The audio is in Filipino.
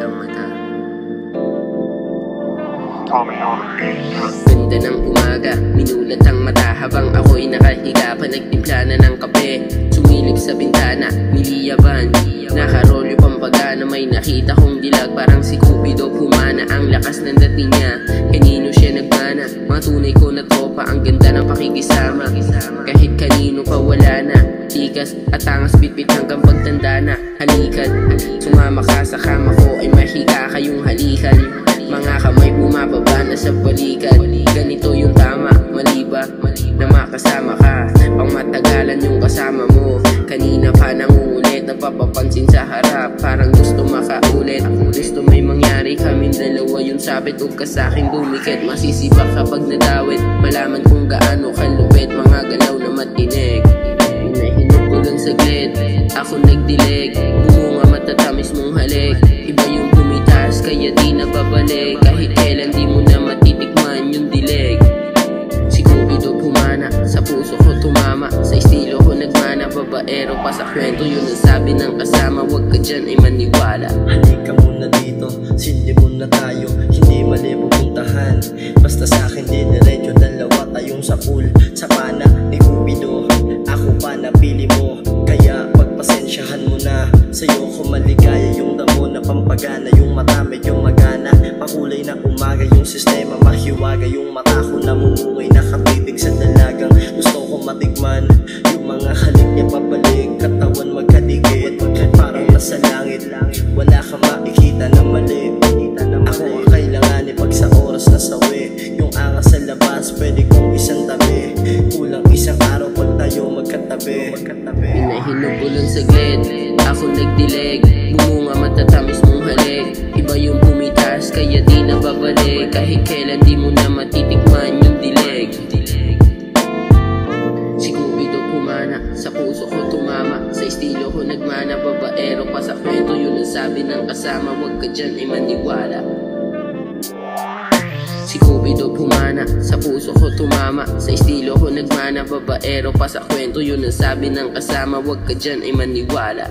mata. Ganda ng umaga, minulat ang mata habang ako'y nakahiga pa nagtimpla na ng kape. Sumilip sa bintana, niliyaban, nakarolyo pampaga na may nakita kong dilag. Parang si Cupido pumana, ang lakas ng dating niya. Kanino siya nagmana, mga tunay ko na tropa, ang ganda ng pakikisama. Kahit kanino pa wala na, tikas at angas bitbit hanggang pagtanda na. Halikat, sumama ka sa kama ko ay mahiga kayong halikan. Mga kamay bumababa na sa balikat. Ganito yung tama, mali ba na makasama ka? Pang matagalan yung kasama mo. Kanina pa nangungulit, napapapansin sa harap. Parang gusto makaulit, gusto may mangyari kaming dalawa. Yung sabit huwag ka sa'kin dumikit, masisibak kapag nadawit. Malaman kung gaano kalupit, mga galaw na matinig. Hinahinap ko lang saglit, ako nagdilig. Bumunga matatamis mong halik. Iba yung bumitas, kaya di nababalik. Kahit kailan di mo na matitikman yung dilig. Si Cupido pumana, sa puso ko tumama. Sa estilo ko nagmana, babaero pa sa kwento. Yun ang sabi ng kasama, wag ka dyan ay maniwala. Halika muna dito, sindi muna tayo. Hindi mali pupuntahan, basta sa'kin di diretso. Dalawa tayong sa pool, sa pana ni Cupido. Ako pa napili mo, kaya pagpasensyahan mo na. Sa'yo ko maligaya yung damo na pampagana. Yung mata medyo magana, pakulay na umaga. Yung sistema mahiwaga, yung mata ko namumungay. Nakatibig sa dalagang gusto ko matikman. Yung mga halik niya pabalik, katawan magkadikit. Parang nasa langit, wala kang makikita na mali. Ako ang kailangan pag sa oras na sawi. Yung angas sa labas, pwede kong isang tabi. Kulang isang araw pag tayo magkatabi. Hinahinap ko lang saglit, ako nagdilig. Bumunga matatamis mong halik. Iba yung bumitas, kaya di nababalik. Kahit kailan di mo na matitikman yung dilig. Si Cupido pumana, sa puso ko tumama. Sa estilo ko nagmana, babaero pa sa kwento. Yun ang sabi ng kasama, wag ka dyan ay maniwala. Si Cupido pumana, sa puso ko tumama. Sa estilo ko nagmana, babaero pa sa kwento. Yun ang sabi ng kasama, wag ka dyan ay maniwala.